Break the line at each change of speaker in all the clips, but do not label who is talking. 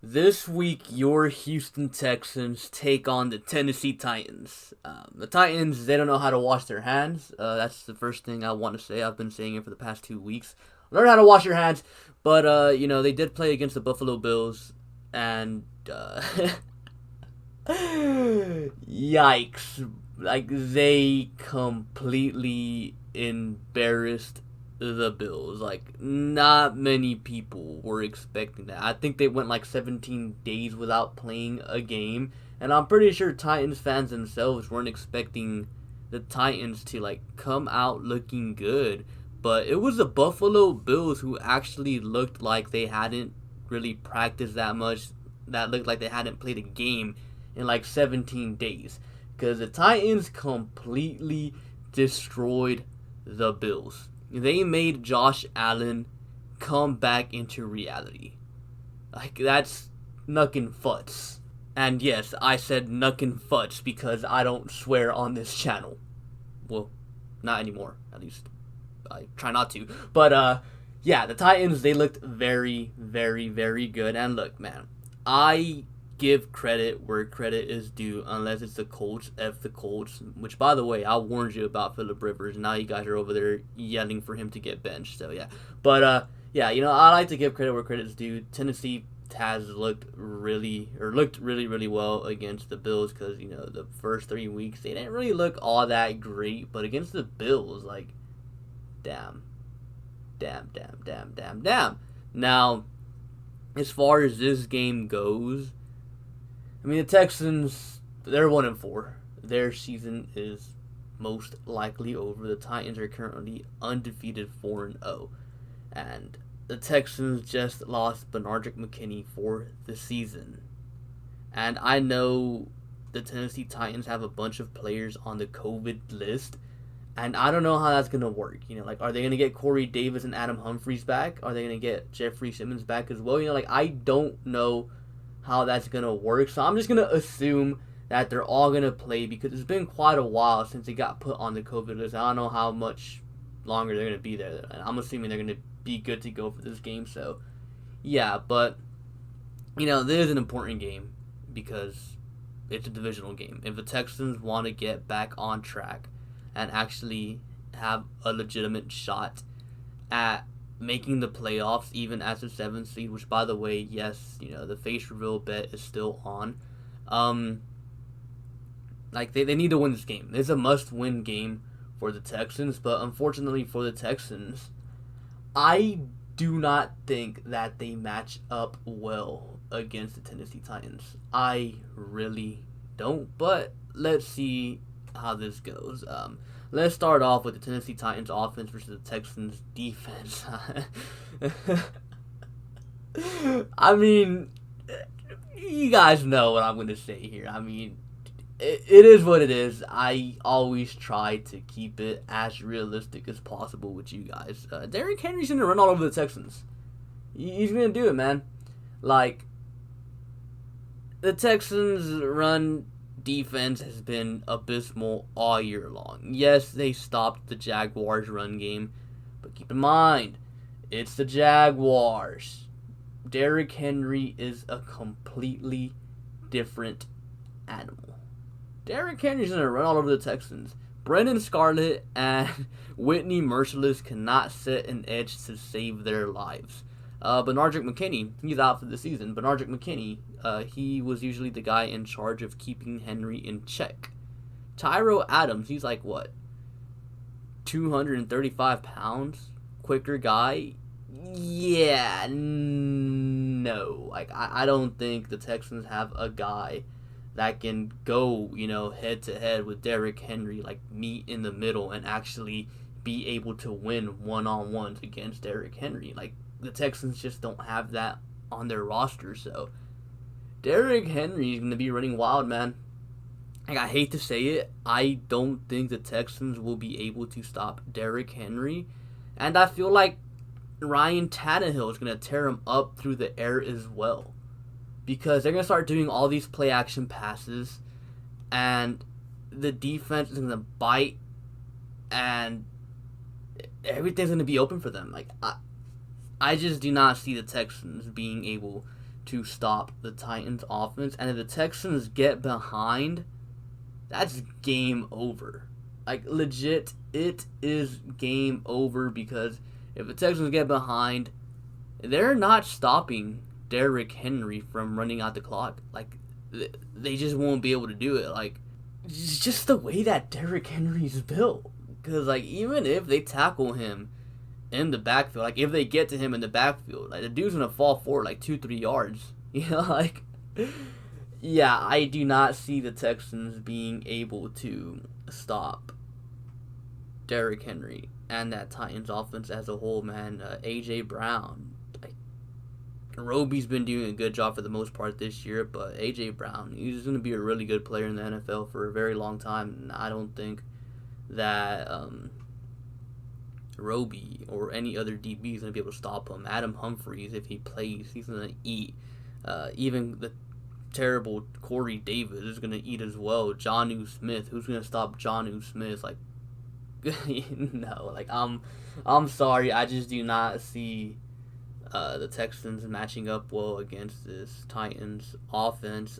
This week, your Houston Texans take on the Tennessee Titans. The Titans, they don't know how to wash their hands. That's the first thing I want to say. I've been saying it for the past 2 weeks. Learn how to wash your hands. But, they did play against the Buffalo Bills. And, yikes. Like, they completely embarrassed the Bills. Like, not many people were expecting that. I think they went like 17 days without playing a game, and I'm pretty sure Titans fans themselves weren't expecting the Titans to like come out looking good. But it was the Buffalo Bills who actually looked like they hadn't really practiced that much. That looked like they hadn't played a game in like 17 days. Because the Titans completely destroyed the Bills. They made Josh Allen come back into reality. Like, that's knuckin' futz. And yes, I said knuckin' futz because I don't swear on this channel. Well, not anymore, at least. I try not to. But, yeah, the Titans, they looked very, very, very good. And look, man, I give credit where credit is due, unless it's the Colts. F the Colts, which, by the way, I warned you about Phillip Rivers. Now you guys are over there yelling for him to get benched. So yeah, but yeah, I like to give credit where credit is due. Tennessee has looked really well against the Bills because the first 3 weeks they didn't really look all that great, but against the Bills, like, damn. Now, as far as this game goes, I mean, the Texans, they're 1-4. Their season is most likely over. The Titans are currently undefeated 4-0. And the Texans just lost Mckinney for the season. And I know the Tennessee Titans have a bunch of players on the COVID list. And I don't know how that's going to work. Are they going to get Corey Davis and Adam Humphries back? Are they going to get Jeffrey Simmons back as well? I don't know how that's going to work. So I'm just going to assume that they're all going to play because it's been quite a while since they got put on the COVID list. I don't know how much longer they're going to be there. And I'm assuming they're going to be good to go for this game. So, yeah, but, this is an important game because it's a divisional game. If the Texans want to get back on track and actually have a legitimate shot at making the playoffs, even as a 7th seed, which, by the way, yes, the face reveal bet is still on. They need to win this game. It's a must-win game for the Texans, but unfortunately for the Texans, I do not think that they match up well against the Tennessee Titans. I really don't, but let's see how this goes. Let's start off with the Tennessee Titans offense versus the Texans defense. I mean, you guys know what I'm going to say here. I mean, it is what it is. I always try to keep it as realistic as possible with you guys. Derrick Henry's going to run all over the Texans. He's going to do it, man. Like, the Texans run defense has been abysmal all year long. Yes, they stopped the Jaguars' run game, but keep in mind, it's the Jaguars. Derrick Henry is a completely different animal. Derrick Henry's going to run all over the Texans. Brendan Scarlett and Whitney Merciless cannot set an edge to save their lives. Benardrick McKinney, he's out for the season. Benardrick McKinney, he was usually the guy in charge of keeping Henry in check. Tyro Adams, he's like, 235 pounds? Quicker guy? Yeah, no. I don't think the Texans have a guy that can go, head-to-head with Derrick Henry, meet in the middle and actually be able to win one-on-ones against Derrick Henry. The Texans just don't have that on their roster, so Derrick Henry is going to be running wild, man. I hate to say it, I don't think the Texans will be able to stop Derrick Henry, and I feel like Ryan Tannehill is going to tear him up through the air as well, because they're going to start doing all these play-action passes, and the defense is going to bite, and everything's going to be open for them. I just do not see the Texans being able to stop the Titans offense. And if the Texans get behind, that's game over. Like, legit, it is game over, because if the Texans get behind, they're not stopping Derrick Henry from running out the clock. Like, they just won't be able to do it. Like, it's just the way that Derrick Henry's built. Because, like, even if they tackle him in the backfield, like, if they get to him in the backfield, like, the dude's gonna fall forward like 2-3 yards. You know, like, yeah, I do not see the Texans being able to stop Derrick Henry and that Titans offense as a whole, man. A.J. Brown, like, Roby's been doing a good job for the most part this year, but A.J. Brown, he's going to be a really good player in the NFL for a very long time, and I don't think that Roby or any other DB is going to be able to stop him. Adam Humphries, if he plays, he's going to eat. Even the terrible Corey Davis is going to eat as well. Jonnu Smith, who's going to stop Jonnu Smith? Like, no, like, I'm sorry, I just do not see the Texans matching up well against this Titans offense.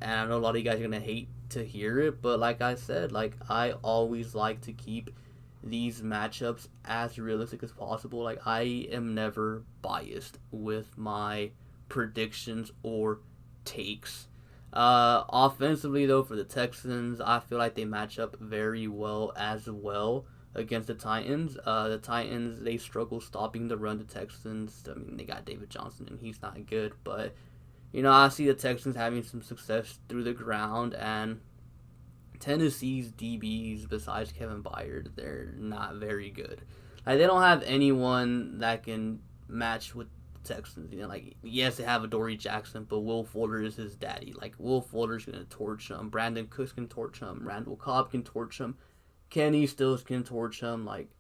And I know a lot of you guys are gonna hate to hear it, but like I said, like, I always like to keep these matchups as realistic as possible. Like, I am never biased with my predictions or takes. Offensively, though, for the Texans, I feel like they match up very well as well against the Titans. The Titans, they struggle stopping the run. The Texans, I mean, they got David Johnson, and he's not good. But, you know, I see the Texans having some success through the ground, and Tennessee's DBs, besides Kevin Byard, they're not very good. Like, they don't have anyone that can match with Texans. You know, like, yes, they have Adoree Jackson, but Will Fuller is his daddy. Like, Will Fuller's gonna torch him. Brandon Cooks can torch him. Randall Cobb can torch him. Kenny Stills can torch him. Like,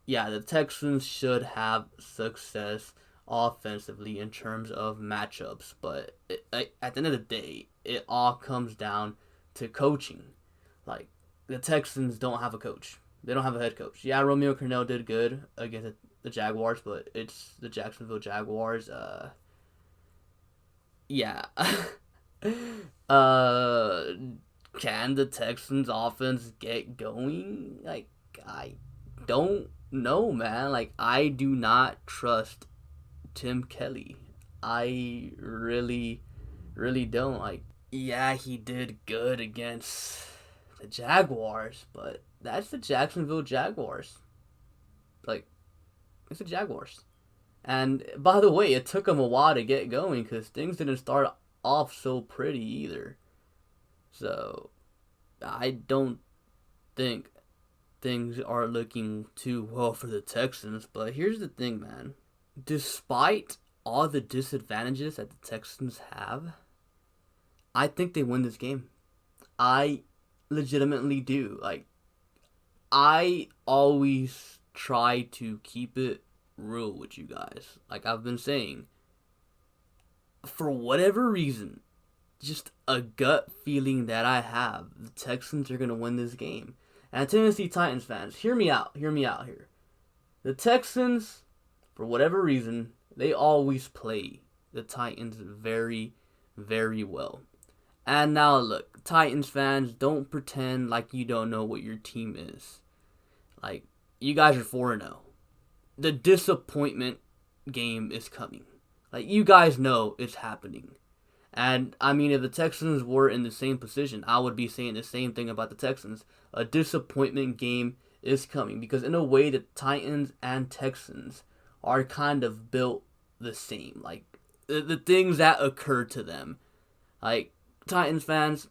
yeah, the Texans should have success offensively in terms of matchups, but at the end of the day, it all comes down to coaching. Like, the Texans don't have a coach. They don't have a head coach. Yeah, Romeo Crennel did good against the Jaguars, but it's the Jacksonville Jaguars. Yeah. Can the Texans offense get going? Like, I don't know, man. Like, I do not trust Tim Kelly. I really, really don't. Like, yeah, he did good against the Jaguars, but that's the Jacksonville Jaguars. Like, it's the Jaguars. And, by the way, it took them a while to get going because things didn't start off so pretty either. So, I don't think things are looking too well for the Texans. But here's the thing, man. Despite all the disadvantages that the Texans have, I think they win this game. I legitimately do. Like, I always try to keep it real with you guys. Like I've been saying, for whatever reason, just a gut feeling that I have, the Texans are going to win this game. And Tennessee Titans fans, hear me out here. The Texans, for whatever reason, they always play the Titans very, very well. And now look, Titans fans, don't pretend like you don't know what your team is. Like, you guys are 4-0. The disappointment game is coming. Like, you guys know it's happening. And, I mean, if the Texans were in the same position, I would be saying the same thing about the Texans. A disappointment game is coming. Because in a way, the Titans and Texans are kind of built the same. Like, the things that occur to them. Like, Titans fans,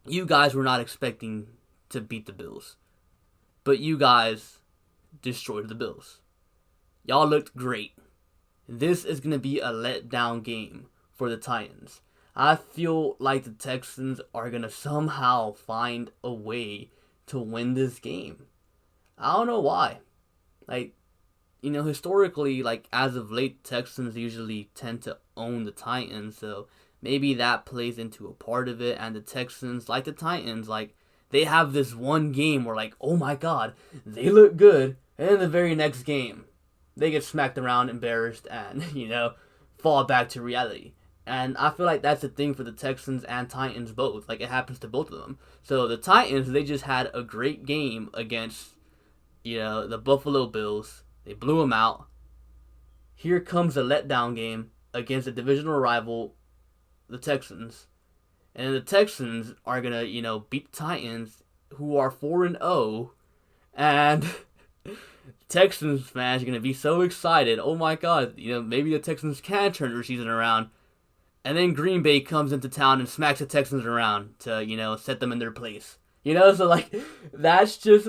you guys were not expecting to beat the Bills. But you guys destroyed the Bills. Y'all looked great. This is going to be a letdown game for the Titans. I feel like the Texans are going to somehow find a way to win this game. I don't know why. Like, you know, historically, like, as of late, Texans usually tend to own the Titans, so maybe that plays into a part of it. And the Texans, like the Titans, like, they have this one game where, like, oh my god, they look good, and in the very next game, they get smacked around, embarrassed, and, you know, fall back to reality. And I feel like that's the thing for the Texans and Titans both. Like, it happens to both of them. So the Titans, they just had a great game against, the Buffalo Bills. They blew them out. Here comes a letdown game against a divisional rival, the Texans. And the Texans are going to, beat the Titans, who are 4-0. And Texans fans are going to be so excited. Oh my God, maybe the Texans can turn their season around. And then Green Bay comes into town and smacks the Texans around to, set them in their place. So like, that's just,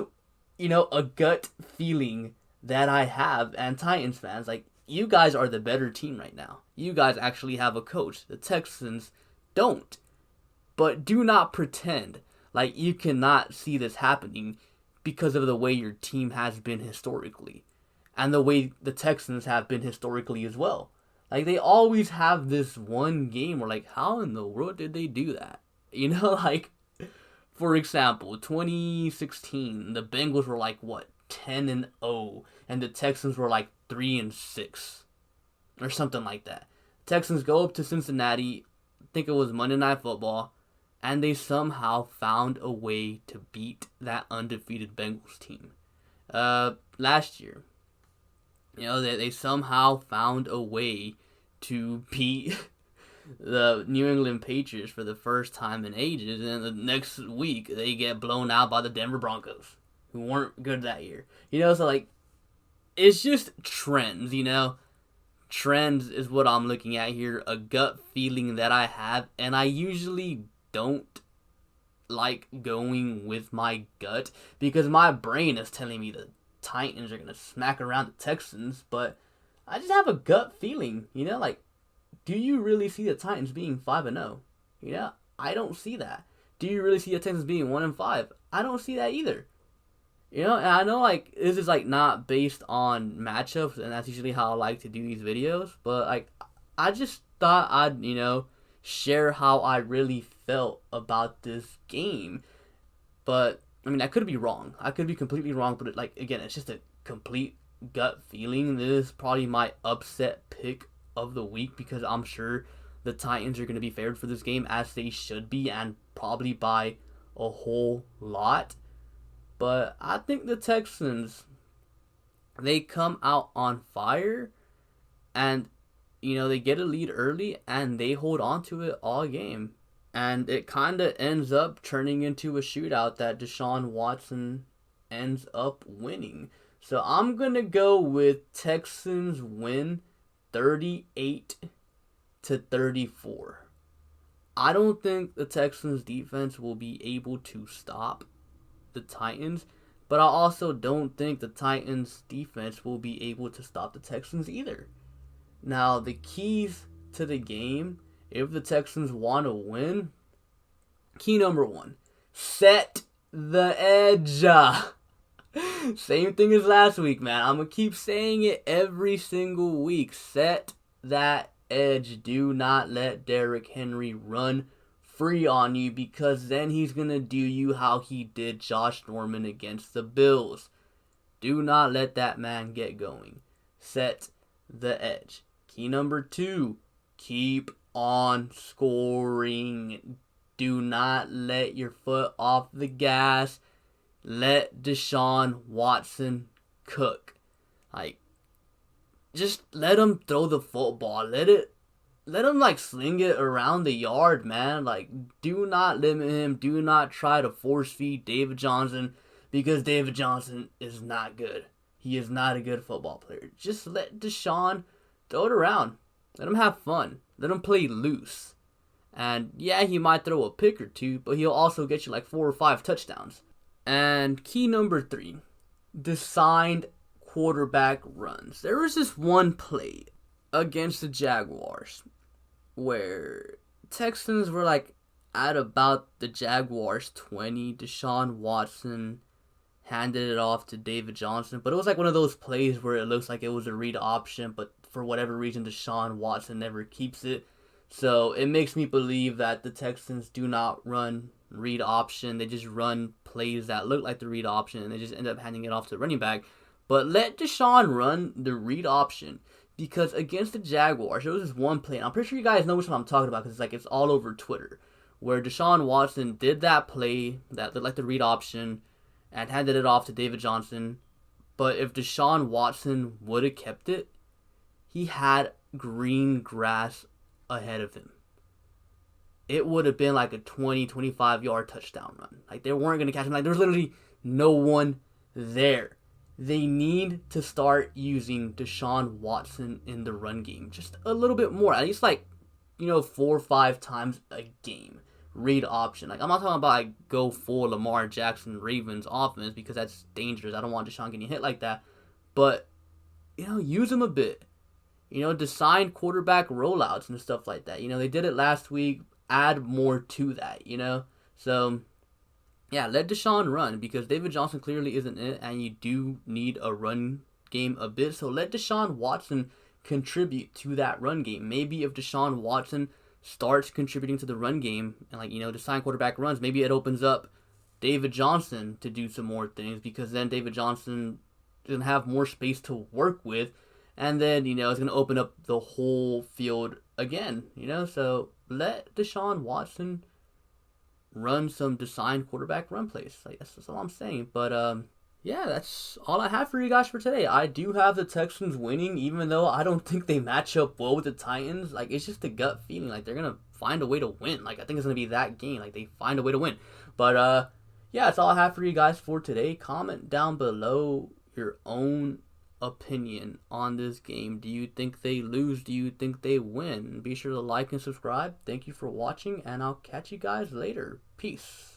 a gut feeling that I have. And Titans fans, like, you guys are the better team right now. You guys actually have a coach. The Texans don't. But do not pretend like you cannot see this happening because of the way your team has been historically. And the way the Texans have been historically as well. Like, they always have this one game where, like, how in the world did they do that? Like, for example, 2016, the Bengals were like, 10-0, and the Texans were like 3-6, or something like that. Texans go up to Cincinnati, I think it was Monday Night Football, and they somehow found a way to beat that undefeated Bengals team. Last year, they somehow found a way to beat the New England Patriots for the first time in ages, and the next week they get blown out by the Denver Broncos, who weren't good that year. So like, it's just trends, Trends is what I'm looking at here, a gut feeling that I have, and I usually don't like going with my gut because my brain is telling me the Titans are going to smack around the Texans, but I just have a gut feeling, like, do you really see the Titans being 5-0? I don't see that. Do you really see the Texans being 1-5? I don't see that either. And I know, like, this is, like, not based on matchups, and that's usually how I like to do these videos, but, like, I just thought I'd, share how I really felt about this game. But, I mean, I could be wrong. I could be completely wrong, but, again, it's just a complete gut feeling. This is probably my upset pick of the week because I'm sure the Titans are going to be favored for this game, as they should be, and probably by a whole lot. But I think the Texans, they come out on fire, and, they get a lead early, and they hold on to it all game. And it kind of ends up turning into a shootout that Deshaun Watson ends up winning. So I'm going to go with Texans win 38-34. I don't think the Texans defense will be able to stop the Titans, but I also don't think the Titans defense will be able to stop the Texans either. Now, the keys to the game, if the Texans want to win, key number 1, set the edge. Same thing as last week, man. I'm going to keep saying it every single week. Set that edge. Do not let Derrick Henry run free on you, because then he's going to do you how he did Josh Norman against the Bills. Do not let that man get going. Set the edge. Key number 2, keep on scoring. Do not let your foot off the gas. Let Deshaun Watson cook. Just let him throw the football. Let him sling it around the yard, man. Do not limit him. Do not try to force feed David Johnson, because David Johnson is not good. He is not a good football player. Just let Deshaun throw it around. Let him have fun. Let him play loose. And yeah, he might throw a pick or two, but he'll also get you 4 or 5 touchdowns. And key number 3, designed quarterback runs. There was this one play against the Jaguars where Texans were at about the Jaguars 20. Deshaun Watson handed it off to David Johnson, but it was one of those plays where it looks like it was a read option, but for whatever reason Deshaun Watson never keeps it. So it makes me believe that the Texans do not run read option. They just run plays that look like the read option, and they just end up handing it off to the running back. But let Deshaun run the read option. Because against the Jaguars, there was this one play, and I'm pretty sure you guys know which one I'm talking about because it's all over Twitter, where Deshaun Watson did that play, that looked like the read option, and handed it off to David Johnson. But if Deshaun Watson would have kept it, he had green grass ahead of him. It would have been like a 20, 25-yard touchdown run. Like, they weren't going to catch him. Like, there's literally no one there. They need to start using Deshaun Watson in the run game just a little bit more. At least, 4 or 5 times a game. Read option. Like, I'm not talking about go full Lamar Jackson Ravens offense because that's dangerous. I don't want Deshaun getting hit like that. But, use him a bit. Design quarterback rollouts and stuff like that. They did it last week. Add more to that, So, yeah, let Deshaun run because David Johnson clearly isn't it, and you do need a run game a bit. So let Deshaun Watson contribute to that run game. Maybe if Deshaun Watson starts contributing to the run game and, design quarterback runs, maybe it opens up David Johnson to do some more things because then David Johnson doesn't have more space to work with. And then, it's going to open up the whole field again, So let Deshaun Watson run some designed quarterback run plays. That's all I'm saying. But, yeah, that's all I have for you guys for today. I do have the Texans winning, even though I don't think they match up well with the Titans. It's just a gut feeling. They're going to find a way to win. I think it's going to be that game. They find a way to win. But, yeah, that's all I have for you guys for today. Comment down below your own opinion on this game. Do you think they lose? Do you think they win? Be sure to like and subscribe. Thank you for watching, and I'll catch you guys later. Peace.